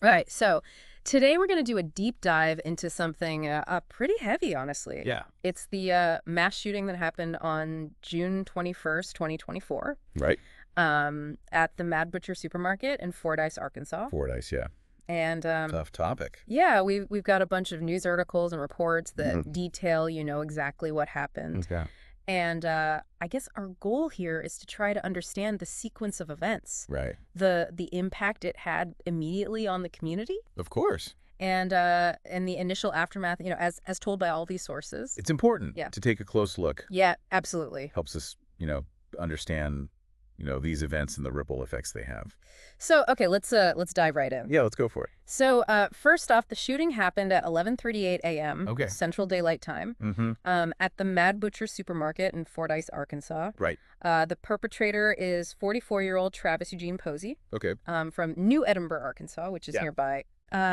All right, so today we're going to do a deep dive into something pretty heavy, honestly. Yeah. It's the mass shooting that happened on June 21st, 2024, Right. at the Mad Butcher Supermarket in Fordyce, Arkansas. Fordyce, yeah. And Tough topic. yeah, we've got a bunch of news articles and reports that Mhm. detail, exactly what happened. Okay. And I guess our goal here is to try to understand the sequence of events, Right. the impact it had immediately on the community, Of course. and the initial aftermath, as told by all these sources. It's important Yeah. to take a close look. Yeah, absolutely. Helps us, understand, these events and the ripple effects they have. So, okay, let's dive right in. Yeah, let's go for it. So, first off, the shooting happened at 11:38 a.m. Okay. Central Daylight Time, at the Mad Butcher Supermarket in Fordyce, Arkansas. Right. The perpetrator is 44-year-old Travis Eugene Posey, Okay. from New Edinburgh, Arkansas, which is Yeah. nearby.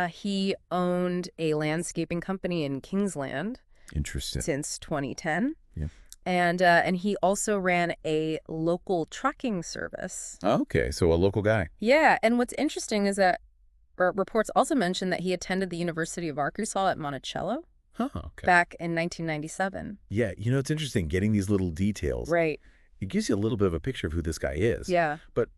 He owned a landscaping company in Kingsland Interesting. since 2010. Yeah. And he also ran a local trucking service. Okay, so a local guy. Yeah, and what's interesting is that reports also mention that he attended the University of Arkansas at Monticello Huh, okay. back in 1997. Yeah, it's interesting getting these little details. Right. It gives you a little bit of a picture of who this guy is. Yeah. But,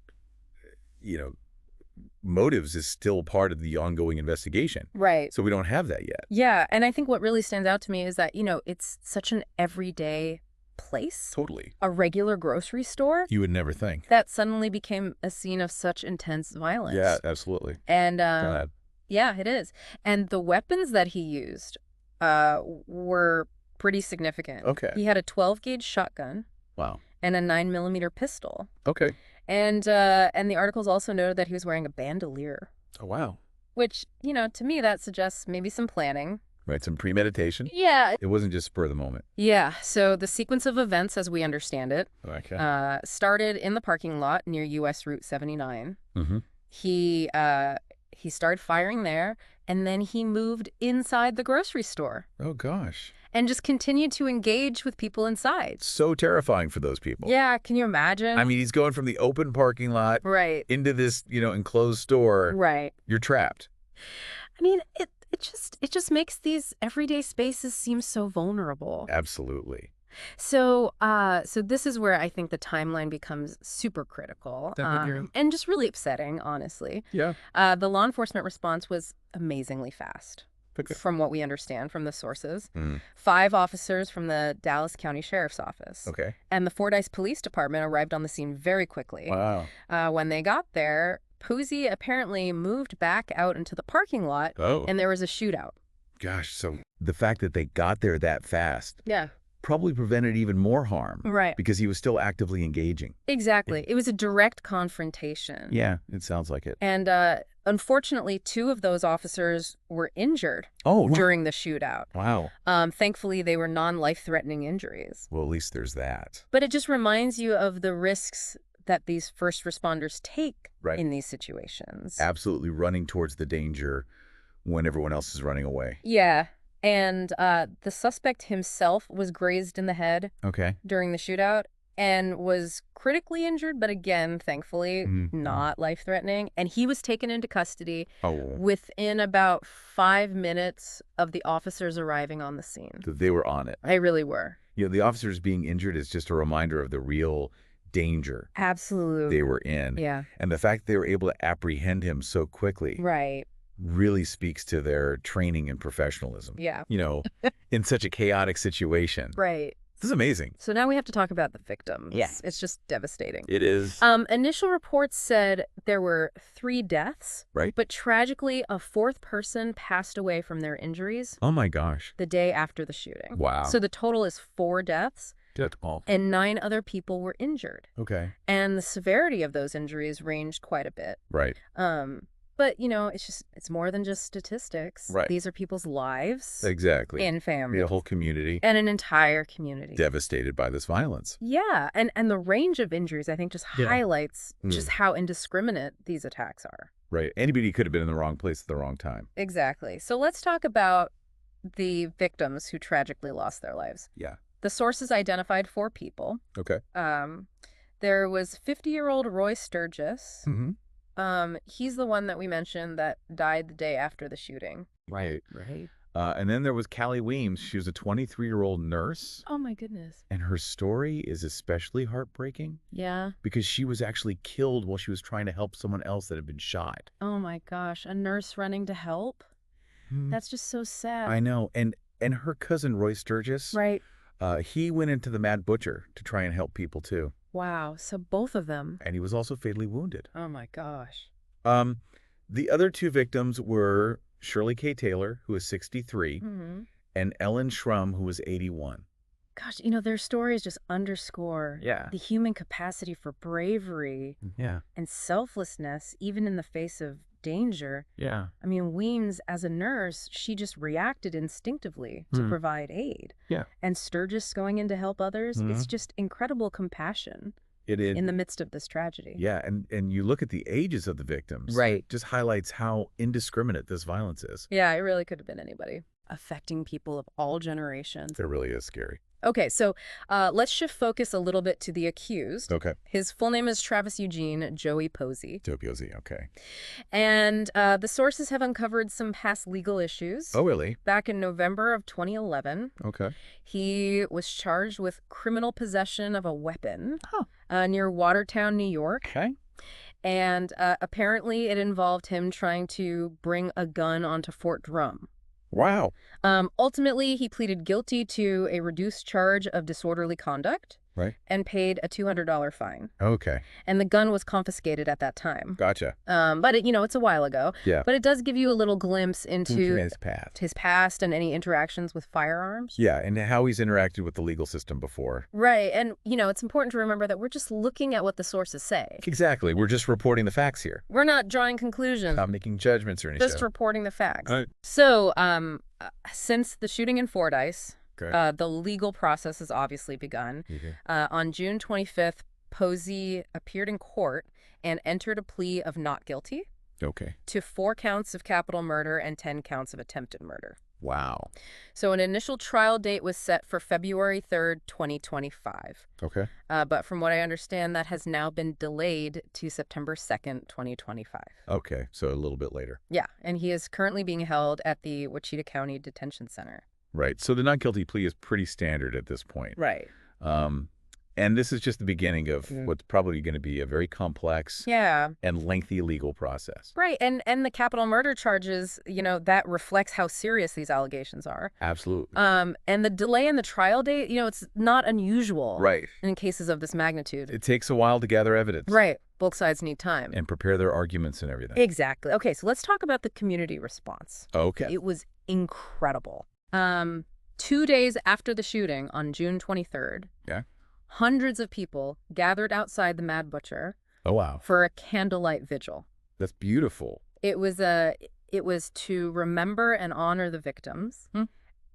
motives is still part of the ongoing investigation. Right. So we don't have that yet. Yeah, and I think what really stands out to me is that, it's such an everyday place, Totally. a regular grocery store, You would never think. that suddenly became a scene of such intense violence. Yeah, absolutely. And God. yeah, it is. And the weapons that he used were pretty significant. Okay. He had a 12-gauge shotgun Wow. and a 9mm pistol. Okay. And the articles also noted that he was wearing a bandolier, Oh, wow. which, to me, that suggests maybe some planning. Right, some premeditation. Yeah. It wasn't just spur of the moment. Yeah. So the sequence of events, as we understand it, Okay. started in the parking lot near U.S. Route 79. Mm-hmm. He started firing there, and then he moved inside the grocery store Oh, gosh. and just continued to engage with people inside. So terrifying for those people. Yeah, can you imagine? I mean, he's going from the open parking lot Right. into this, enclosed store. Right. You're trapped. I mean, it just makes these everyday spaces seem so vulnerable. Absolutely. So this is where I think the timeline becomes super critical, and just really upsetting, honestly. Yeah. The law enforcement response was amazingly fast, Okay. from what we understand from the sources. Mm. 5 officers from the Dallas County Sheriff's Office Okay. and the Fordyce Police Department arrived on the scene very quickly. Wow. When they got there, Posey apparently moved back out into the parking lot, Oh. and there was a shootout. Gosh, so the fact that they got there that fast Yeah. probably prevented even more harm. Right. Because he was still actively engaging. Exactly. It was a direct confrontation. Yeah, it sounds like it. And unfortunately, 2 of those officers were injured Oh, during the shootout. wow. Thankfully, they were non-life-threatening injuries. Well, at least there's that. But it just reminds you of the risks that these first responders take Right. in these situations. Absolutely running towards the danger when everyone else is running away. Yeah. And the suspect himself was grazed in the head Okay. during the shootout and was critically injured, but again, thankfully, not life-threatening. And he was taken into custody Oh, within about 5 minutes of the officers arriving on the scene. they were on it. They really were. The officers being injured is just a reminder of the real danger Absolutely. they were in. Yeah. And the fact they were able to apprehend him so quickly Right. really speaks to their training and professionalism. Yeah. In such a chaotic situation. Right. This is amazing. So now we have to talk about the victims. Yeah. It's just devastating. It is. Initial reports said there were 3 deaths. Right. But tragically, a 4th person passed away from their injuries Oh, my gosh. the day after the shooting. Wow. So the total is 4 deaths, That's awful. and 9 other people were injured. Okay. And the severity of those injuries ranged quite a bit. Right. But, it's more than just statistics. Right. These are people's lives Exactly. and families. The whole community And an entire community. devastated by this violence. Yeah, and the range of injuries, I think, just Yeah. highlights just how indiscriminate these attacks are. Right. Anybody could have been in the wrong place at the wrong time. Exactly. So let's talk about the victims who tragically lost their lives. Yeah. The sources identified 4 people. Okay. There was 50-year-old Roy Sturgis, Mm-hmm. He's the one that we mentioned that died the day after the shooting. Right. Right. And then there was Callie Weems. She was a 23-year-old nurse, Oh my goodness. and her story is especially heartbreaking Yeah. because she was actually killed while she was trying to help someone else that had been shot. Oh my gosh. A nurse running to help? Hmm. That's just so sad. I know. And her cousin, Roy Sturgis, Right. he went into the Mad Butcher to try and help people, too. Wow. So both of them. And he was also fatally wounded. Oh my gosh. Um, the other two victims were Shirley K. Taylor, who was 63, Hmm. and Ellen Shrum, who was 81. Gosh, their stories just underscore the human capacity for bravery Yeah. and selflessness, even in the face of danger. Yeah. I mean, Weems, as a nurse, she just reacted instinctively to provide aid. Yeah. And Sturgis going in to help others, it's Mhm. just incredible compassion It is. in the midst of this tragedy. Yeah, and you look at the ages of the victims. Right. It just highlights how indiscriminate this violence is. Yeah, it really could have been anybody. Affecting people of all generations. It really is scary. Okay, so let's shift focus a little bit to the accused. Okay. His full name is Travis Eugene Joey Posey. Topiozi, okay. And the sources have uncovered some past legal issues. Oh, really? Back in November of 2011, Okay. he was charged with criminal possession of a weapon Huh. near Watertown, New York. Okay. And apparently it involved him trying to bring a gun onto Fort Drum. Wow. Ultimately, he pleaded guilty to a reduced charge of disorderly conduct. Right. And paid a $200 fine. Okay. And the gun was confiscated at that time. Gotcha. But it's a while ago. Yeah. But it does give you a little glimpse into his past. And any interactions with firearms. Yeah, and how he's interacted with the legal system before. Right. And, it's important to remember that we're just looking at what the sources say. Exactly. We're just reporting the facts here. We're not drawing conclusions. Not making judgments or anything. Just reporting the facts. All right. So, since the shooting in Fordyce, Okay. the legal process has obviously begun. Okay. On June 25th, Posey appeared in court and entered a plea of not guilty Okay. to 4 counts of capital murder and 10 counts of attempted murder. Wow. So an initial trial date was set for February 3rd, 2025. Okay. But from what I understand, that has now been delayed to September 2nd, 2025. Okay, so a little bit later. Yeah, and he is currently being held at the Wichita County Detention Center. Right. So the not guilty plea is pretty standard at this point. Right. And this is just the beginning of what's probably going to be a very complex and lengthy legal process. Right. And the capital murder charges, that reflects how serious these allegations are. Absolutely. And the delay in the trial date, it's not unusual. Right. In cases of this magnitude. It takes a while to gather evidence. Right. Both sides need time. And prepare their arguments and everything. Exactly. Okay, so let's talk about the community response. Okay. It was incredible. 2 days after the shooting on June 23rd, hundreds of people gathered outside the Mad Butcher Oh, wow. for a candlelight vigil. That's beautiful. It was to remember and honor the victims.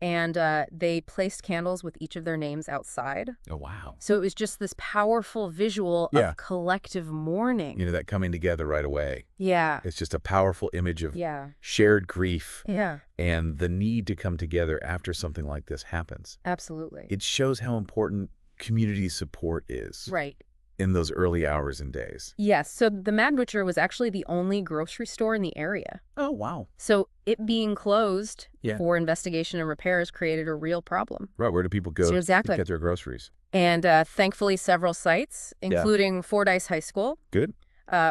And they placed candles with each of their names outside. Oh, wow. So it was just this powerful visual of collective mourning. That coming together right away. Yeah. It's just a powerful image of Yeah. shared grief. Yeah. And the need to come together after something like this happens. Absolutely. It shows how important community support is. Right. In those early hours and days. Yes. So the Mad Butcher was actually the only grocery store in the area. Oh, wow. So it being closed for investigation and repairs created a real problem. Right. Where do people go to get their groceries? And thankfully, several sites, including Fordyce High School,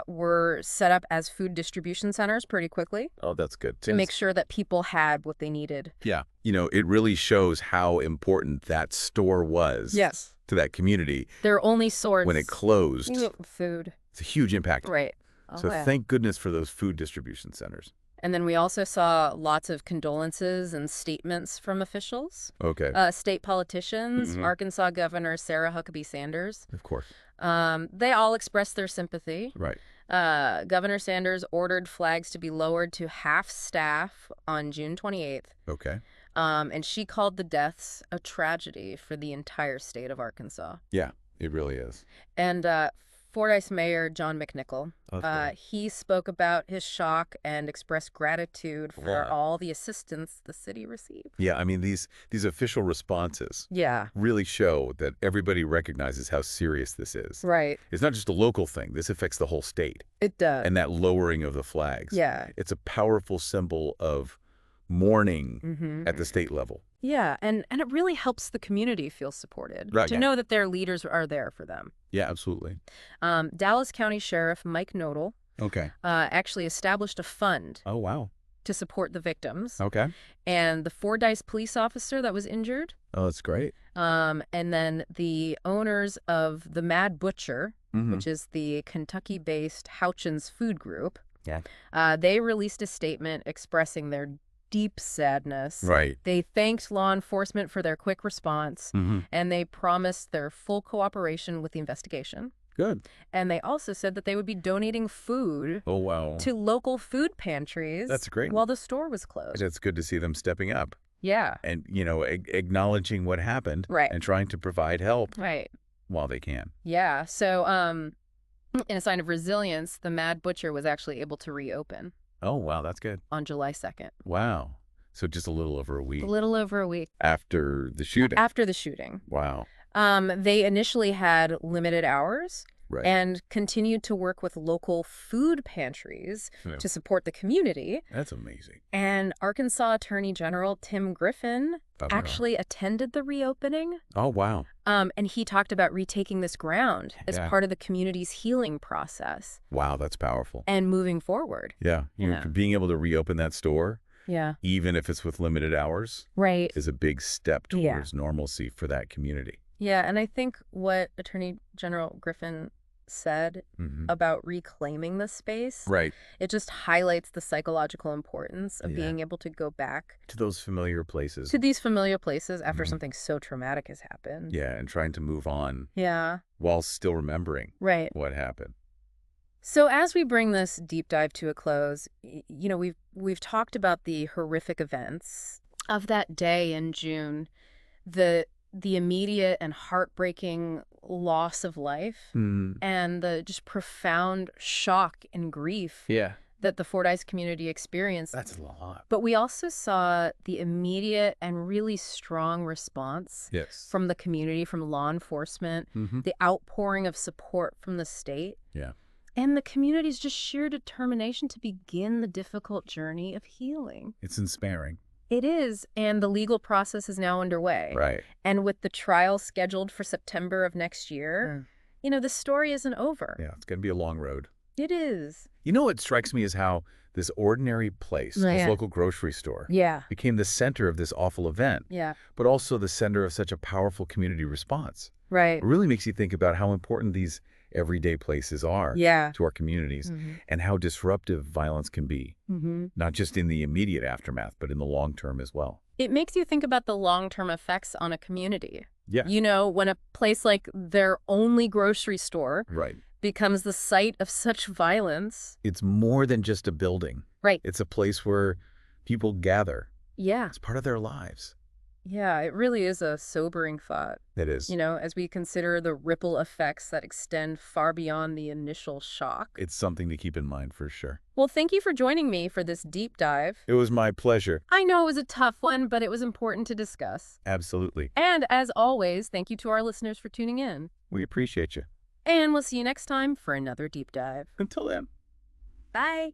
were set up as food distribution centers pretty quickly. Oh, that's good. To make sure that people had what they needed. Yeah. It really shows how important that store was. Yes. To that community. Their only source. When it closed. Food. It's a huge impact. Right. So thank goodness for those food distribution centers. And then we also saw lots of condolences and statements from officials. Okay. State politicians, Arkansas Governor Sarah Huckabee Sanders. Of course. They all expressed their sympathy. Right. Governor Sanders ordered flags to be lowered to half staff on June 28th. Okay. And she called the deaths a tragedy for the entire state of Arkansas. Yeah, it really is. And Fordyce Mayor John McNichol. He spoke about his shock and expressed gratitude for all the assistance the city received. Yeah, I mean, these official responses really show that everybody recognizes how serious this is. Right. It's not just a local thing. This affects the whole state. It does. And that lowering of the flags. Yeah. It's a powerful symbol of mourning at the state level. Yeah, and it really helps the community feel supported, to know that their leaders are there for them. Yeah, absolutely. Dallas County Sheriff Mike Knodel actually established a fund to support the victims. And the Fordyce police officer that was injured. Oh, that's great. And then the owners of the Mad Butcher, which is the Kentucky-based Houchins Food Group, they released a statement expressing their deep sadness. Right. They thanked law enforcement for their quick response, and they promised their full cooperation with the investigation. Good. And they also said that they would be donating food to local food pantries. That's great. While the store was closed. It's good to see them stepping up. Yeah. And, acknowledging what happened. Right. And trying to provide help. Right. While they can. Yeah. So, in a sign of resilience, the Mad Butcher was actually able to reopen. Oh, wow. That's good. On July 2nd. Wow. So just a little over a week. A little over a week. After the shooting. After the shooting. Wow. They initially had limited hours and continued to work with local food pantries to support the community. That's amazing. And Arkansas Attorney General Tim Griffin actually attended the reopening. Oh, wow. And he talked about retaking this ground as part of the community's healing process. Wow, that's powerful. And moving forward. Yeah. Being able to reopen that store, even if it's with limited hours, is a big step towards normalcy for that community. Yeah, and I think what Attorney General Griffin said about reclaiming the space, it just highlights the psychological importance of being able to go back to those familiar places. To these familiar places after something so traumatic has happened. Yeah, and trying to move on. Yeah. While still remembering what happened. So as we bring this deep dive to a close, we've talked about the horrific events of that day in June, the immediate and heartbreaking loss of life and the just profound shock and grief that the Fordyce community experienced. That's a lot. But we also saw the immediate and really strong response from the community, from law enforcement, the outpouring of support from the state. And the community's just sheer determination to begin the difficult journey of healing. It's inspiring. It is, and the legal process is now underway. Right. And with the trial scheduled for September of next year, the story isn't over. Yeah, it's going to be a long road. It is. What strikes me is how this ordinary place, this local grocery store, became the center of this awful event. But also the center of such a powerful community response. Right. It really makes you think about how important these everyday places are to our communities and how disruptive violence can be, not just in the immediate aftermath, but in the long term as well. It makes you think about the long-term effects on a community. Yeah. When a place like their only grocery store becomes the site of such violence. It's more than just a building. Right. It's a place where people gather. Yeah. It's part of their lives. Yeah, it really is a sobering thought. It is. As we consider the ripple effects that extend far beyond the initial shock. It's something to keep in mind for sure. Well, thank you for joining me for this deep dive. It was my pleasure. I know it was a tough one, but it was important to discuss. Absolutely. And as always, thank you to our listeners for tuning in. We appreciate you. And we'll see you next time for another deep dive. Until then. Bye.